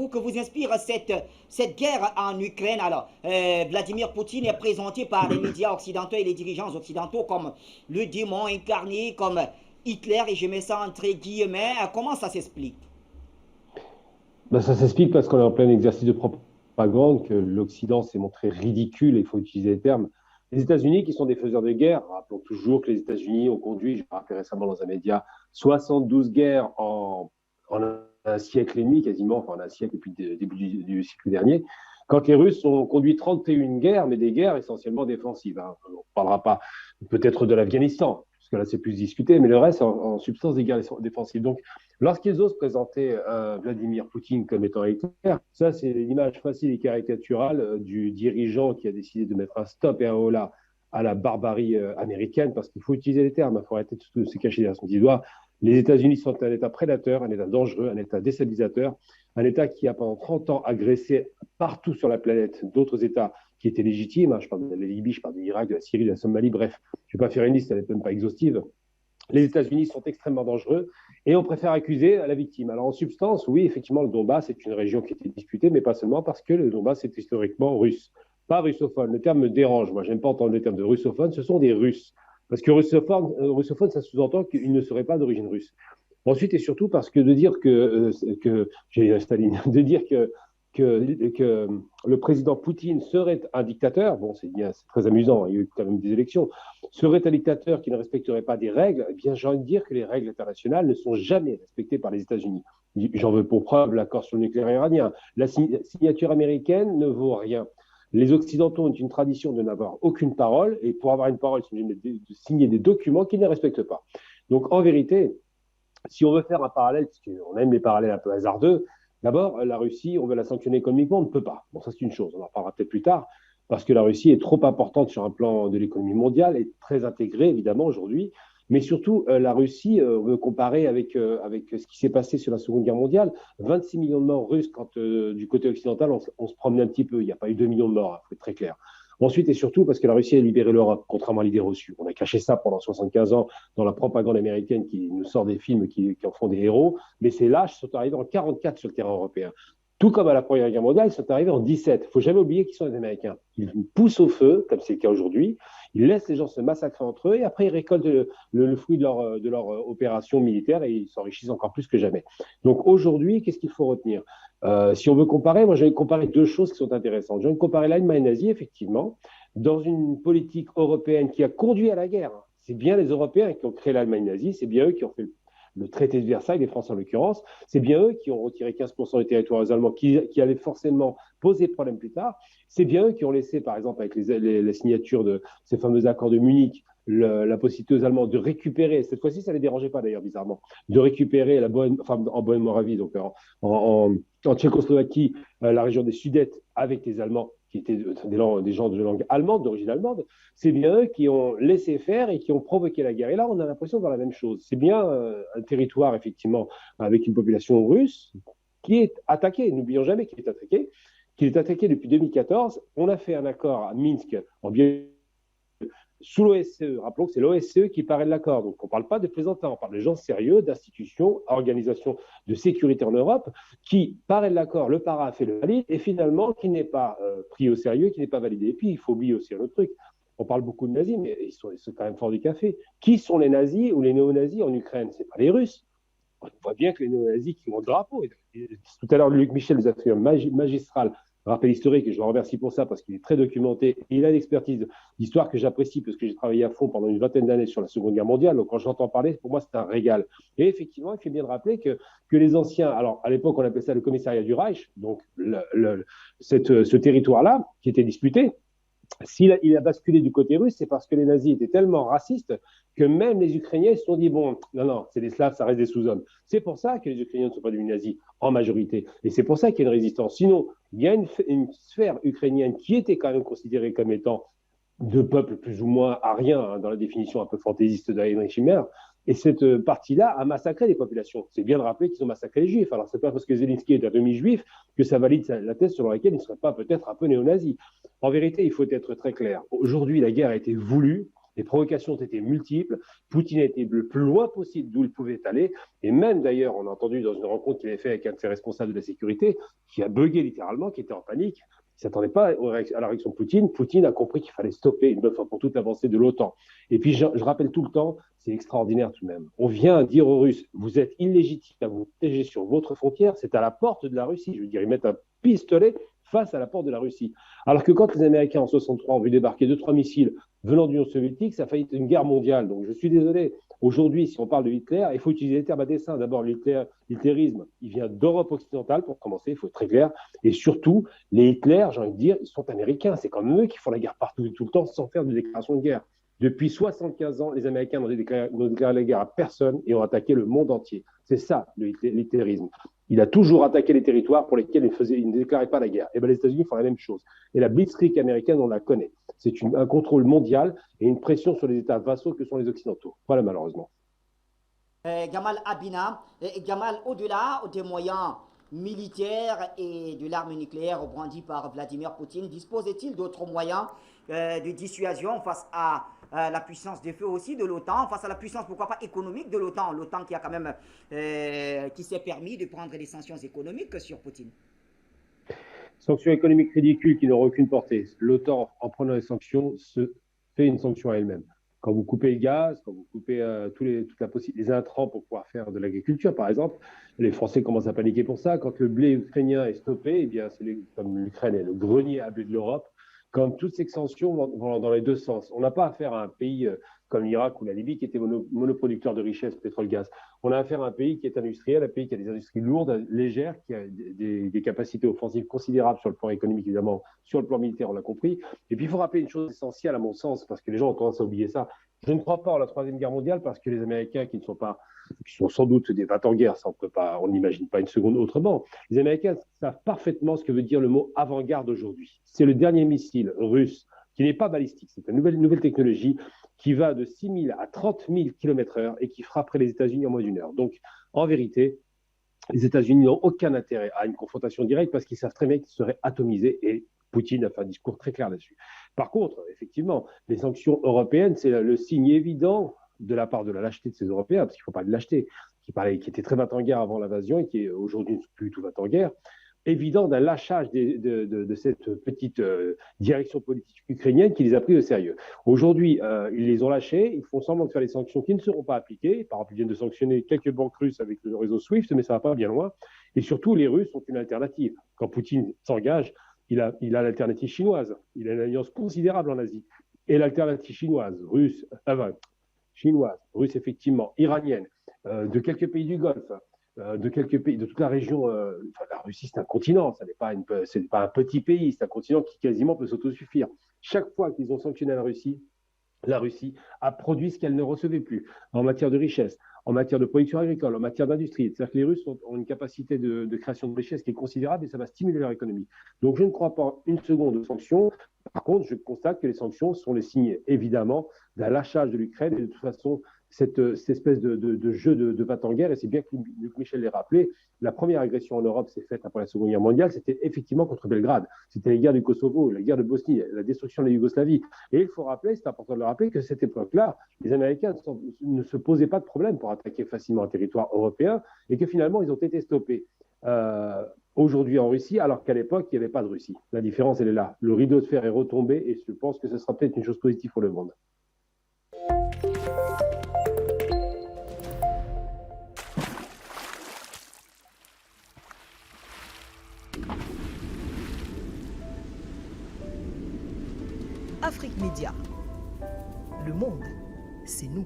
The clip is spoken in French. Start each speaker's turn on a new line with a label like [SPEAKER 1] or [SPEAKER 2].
[SPEAKER 1] vous que vous inspire cette guerre en Ukraine? Alors, Vladimir Poutine est présenté par les médias occidentaux et les dirigeants occidentaux comme le démon incarné, comme Hitler, et je mets ça entre guillemets. Comment ça s'explique?
[SPEAKER 2] Ben, ça s'explique parce qu'on est en plein exercice de propagande, que l'Occident s'est montré ridicule, il faut utiliser les termes. Les États-Unis, qui sont des faiseurs de guerre, rappelons toujours que les États-Unis ont conduit, je l'ai rappelé récemment dans un média, 72 guerres en un siècle et demi, quasiment, enfin en un siècle depuis le début du siècle dernier, quand les Russes ont conduit 31 guerres, mais des guerres essentiellement défensives. Hein. On ne parlera pas peut-être de l'Afghanistan, parce que là c'est plus discuté, mais le reste en substance des guerres défensives. Donc, lorsqu'ils osent présenter Vladimir Poutine comme étant hélicoptère, ça c'est l'image facile et caricaturale du dirigeant qui a décidé de mettre un stop et un holà à la barbarie américaine, parce qu'il faut utiliser les termes, il faut arrêter de se cacher derrière son petit doigt. Les États-Unis sont un État prédateur, un État dangereux, un État déstabilisateur, un État qui a pendant 30 ans agressé partout sur la planète d'autres États qui étaient légitimes. Hein. Je parle de la Libye, je parle de l'Irak, de la Syrie, de la Somalie, bref, je ne vais pas faire une liste, elle n'est même pas exhaustive. Les États-Unis sont extrêmement dangereux et on préfère accuser la victime. Alors en substance, oui, effectivement, le Donbass est une région qui était disputée, mais pas seulement parce que le Donbass est historiquement russe, pas russophone. Le terme me dérange. Moi, j'aime pas entendre le terme de russophone. Ce sont des Russes. Parce que russophone, ça sous-entend qu'ils ne seraient pas d'origine russe. Ensuite et surtout parce que de dire que j'ai Staline, de dire que le président Poutine serait un dictateur, bon, c'est bien, c'est très amusant, il y a eu quand même des élections, serait un dictateur qui ne respecterait pas des règles, eh bien, j'ai envie de dire que les règles internationales ne sont jamais respectées par les États-Unis. J'en veux pour preuve l'accord sur le nucléaire iranien. La signature américaine ne vaut rien. Les Occidentaux ont une tradition de n'avoir aucune parole, et pour avoir une parole, ils sont obligés de signer des documents qu'ils ne respectent pas. Donc, en vérité, si on veut faire un parallèle, parce qu'on aime les parallèles un peu hasardeux, d'abord, la Russie, on veut la sanctionner économiquement, on ne peut pas. Bon, ça c'est une chose, on en reparlera peut-être plus tard, parce que la Russie est trop importante sur un plan de l'économie mondiale, est très intégrée évidemment aujourd'hui, mais surtout, la Russie, on veut comparer avec ce qui s'est passé sur la Seconde Guerre mondiale, 26 millions de morts russes quand du côté occidental, on se promenait un petit peu, il n'y a pas eu 2 millions de morts, il faut être très clair. Ensuite et surtout parce que la Russie a libéré l'Europe, contrairement à l'idée reçue. On a caché ça pendant 75 ans dans la propagande américaine qui nous sort des films qui en font des héros, mais ces lâches sont arrivés en 44 sur le terrain européen. Tout comme à la Première Guerre mondiale, ils sont arrivés en 17. Il ne faut jamais oublier qu'ils sont les Américains. Ils poussent au feu, comme c'est le cas aujourd'hui, ils laissent les gens se massacrer entre eux et après ils récoltent le fruit de leur opération militaire et ils s'enrichissent encore plus que jamais. Donc aujourd'hui, qu'est-ce qu'il faut retenir? Si on veut comparer, moi je vais comparer deux choses qui sont intéressantes. Je vais comparer l'Allemagne nazie, effectivement, dans une politique européenne qui a conduit à la guerre. C'est bien les Européens qui ont créé l'Allemagne nazie, c'est bien eux qui ont fait le traité de Versailles, les Français en l'occurrence, c'est bien eux qui ont retiré 15% des territoires allemands qui allaient forcément poser problème plus tard. C'est bien eux qui ont laissé, par exemple, avec les signatures de ces fameux accords de Munich, la possibilité aux Allemands de récupérer, cette fois-ci ça ne les dérangeait pas d'ailleurs bizarrement, de récupérer la Bohème, enfin en Bohème-Moravie, donc en Tchécoslovaquie, la région des Sudètes avec les Allemands qui étaient des gens de langue allemande, d'origine allemande, c'est bien eux qui ont laissé faire et qui ont provoqué la guerre. Et là, on a l'impression de voir la même chose. C'est bien un territoire, effectivement, avec une population russe qui est attaquée. N'oublions jamais qu'il est attaqué depuis 2014. On a fait un accord à Minsk en Biélorussie sous l'OSCE. Rappelons que c'est l'OSCE qui parraine l'accord. Donc, on ne parle pas de plaisantins, on parle de gens sérieux, d'institutions, organisations de sécurité en Europe qui parrainent l'accord, le paraphe et le valide, et finalement qui n'est pas pris au sérieux, qui n'est pas validé. Et puis, il faut oublier aussi un autre truc. On parle beaucoup de nazis, mais ils sont quand même forts du café. Qui sont les nazis ou les néo-nazis en Ukraine? Ce n'est pas les Russes. On voit bien que les néo-nazis qui ont le drapeau. Tout à l'heure, Luc Michel nous a fait un magistral rappel historique, et je le remercie pour ça parce qu'il est très documenté et il a une expertise d'histoire que j'apprécie parce que j'ai travaillé à fond pendant une vingtaine d'années sur la Seconde Guerre mondiale. Donc quand j'entends parler, pour moi, c'est un régal. Et effectivement, il fait bien de rappeler que les anciens, alors à l'époque, on appelait ça le commissariat du Reich, donc ce territoire-là qui était disputé, s'il il a basculé du côté russe, c'est parce que les nazis étaient tellement racistes que même les Ukrainiens se sont dit, bon, non, non, c'est des Slaves, ça reste des sous-hommes. C'est pour ça que les Ukrainiens ne sont pas devenus nazis en majorité. Et c'est pour ça qu'il y a une résistance. Sinon, il y a une sphère ukrainienne qui était quand même considérée comme étant de peuple plus ou moins arien, hein, dans la définition un peu fantaisiste de Heinrich Schimmer. Et cette partie-là a massacré les populations. C'est bien de rappeler qu'ils ont massacré les juifs. Alors, c'est pas parce que Zelensky est un demi-juif que ça valide la thèse selon laquelle il ne serait pas peut-être un peu néo-nazi. En vérité, il faut être très clair. Aujourd'hui, la guerre a été voulue Les provocations ont été multiples. Poutine a été le plus loin possible d'où il pouvait aller. Et même d'ailleurs, on a entendu dans une rencontre qu'il avait fait avec un de ses responsables de la sécurité, qui a bugué littéralement, qui était en panique. Il ne s'attendait pas à la réaction de Poutine. Poutine a compris qu'il fallait stopper une bonne fois pour toutes l'avancée de l'OTAN. Et puis, je rappelle tout le temps, c'est extraordinaire tout de même. On vient dire aux Russes, vous êtes illégitimes à vous protéger sur votre frontière, c'est à la porte de la Russie. Je veux dire, ils mettent un pistolet face à la porte de la Russie. Alors que quand les Américains en 1963 ont vu débarquer 2-3 missiles venant de l'Union soviétique, ça a failli être une guerre mondiale. Donc je suis désolé. Aujourd'hui, si on parle de Hitler, il faut utiliser les termes à dessein. D'abord, l'hitlérisme, il vient d'Europe occidentale, pour commencer, il faut être très clair. Et surtout, les Hitler, j'ai envie de dire, ils sont américains. C'est comme eux qui font la guerre partout, tout le temps, sans faire de déclaration de guerre. Depuis 75 ans, les Américains n'ont déclaré la guerre à personne et ont attaqué le monde entier. C'est ça, l'hitlérisme. Il a toujours attaqué les territoires pour lesquels il ne déclarait pas la guerre. Et bien les États-Unis font la même chose. Et la blitzkrieg américaine, on la connaît. C'est un contrôle mondial et une pression sur les États vassaux que sont les Occidentaux. Voilà, malheureusement.
[SPEAKER 1] Gamal Abina, Gamal, au-delà des moyens militaires et de l'arme nucléaire brandie par Vladimir Poutine, dispose-t-il d'autres moyens de dissuasion face à la puissance de feu aussi de l'OTAN, face à la puissance, pourquoi pas, économique de l'OTAN, l'OTAN qui a quand même, qui s'est permis de prendre des sanctions économiques sur Poutine?
[SPEAKER 2] Sanctions économiques ridicules qui n'auront aucune portée. L'OTAN, en prenant les sanctions, se fait une sanction à elle-même. Quand vous coupez le gaz, quand vous coupez les intrants pour pouvoir faire de l'agriculture, par exemple, les Français commencent à paniquer pour ça. Quand le blé ukrainien est stoppé, eh bien, comme l'Ukraine est le grenier à blé de l'Europe, comme toutes ces sanctions vont dans les deux sens. On n'a pas affaire à un pays comme l'Irak ou la Libye qui étaient monoproducteurs de richesses, pétrole-gaz. On a affaire à un pays qui est industriel, un pays qui a des industries lourdes, légères, qui a des capacités offensives considérables sur le plan économique, évidemment, sur le plan militaire, on l'a compris. Et puis, il faut rappeler une chose essentielle, à mon sens, parce que les gens ont tendance à oublier ça. Je ne crois pas en la Troisième Guerre mondiale parce que les Américains, qui sont sans doute des va-t-en-guerre, ça on n'imagine pas une seconde autrement. Les Américains savent parfaitement ce que veut dire le mot avant-garde aujourd'hui. C'est le dernier missile russe qui n'est pas balistique, c'est une nouvelle technologie qui va de 6 000 à 30 000 km/h et qui frapperait les États-Unis en moins d'une heure. Donc, en vérité, les États-Unis n'ont aucun intérêt à une confrontation directe parce qu'ils savent très bien qu'ils seraient atomisés et Poutine a fait un discours très clair là-dessus. Par contre, effectivement, les sanctions européennes, c'est le signe évident de la part de la lâcheté de ces Européens, parce qu'il ne faut pas de lâcheté, qui étaient très va-t-en-guerre avant l'invasion et qui aujourd'hui ne sont plus du tout va-t-en-guerre, évident d'un lâchage de cette petite direction politique ukrainienne qui les a pris au sérieux. Aujourd'hui, ils les ont lâchés, ils font semblant de faire des sanctions qui ne seront pas appliquées. Par exemple, ils viennent de sanctionner quelques banques russes avec le réseau SWIFT, mais ça ne va pas bien loin. Et surtout, les Russes ont une alternative. Quand Poutine s'engage, il a l'alternative chinoise. Il a une alliance considérable en Asie. Et l'alternative chinoise, russe effectivement, iranienne, de quelques pays du Golfe, de quelques pays, de toute la région. La Russie, c'est un continent, c'est pas un petit pays, c'est un continent qui quasiment peut s'autosuffire. Chaque fois qu'ils ont sanctionné la Russie a produit ce qu'elle ne recevait plus en matière de richesse, en matière de production agricole, en matière d'industrie. C'est-à-dire que les Russes ont une capacité de création de richesse qui est considérable et ça va stimuler leur économie. Donc je ne crois pas une seconde aux sanctions. Par contre, je constate que les sanctions sont les signes, évidemment, d'un lâchage de l'Ukraine et de toute façon, cette espèce de jeu de va-t-en-guerre, et c'est bien que Luc Michel l'ait rappelé, la première agression en Europe s'est faite après la Seconde Guerre mondiale, c'était effectivement contre Belgrade. C'était les guerres du Kosovo, la guerre de Bosnie, la destruction de la Yougoslavie. Et il faut rappeler, c'est important de le rappeler, que à cette époque-là, les Américains ne se posaient pas de problème pour attaquer facilement un territoire européen et que finalement, ils ont été stoppés. Aujourd'hui en Russie, alors qu'à l'époque, il n'y avait pas de Russie. La différence, elle est là. Le rideau de fer est retombé et je pense que ce sera peut-être une chose positive pour le monde.
[SPEAKER 3] Afrique Média. Le monde, c'est nous.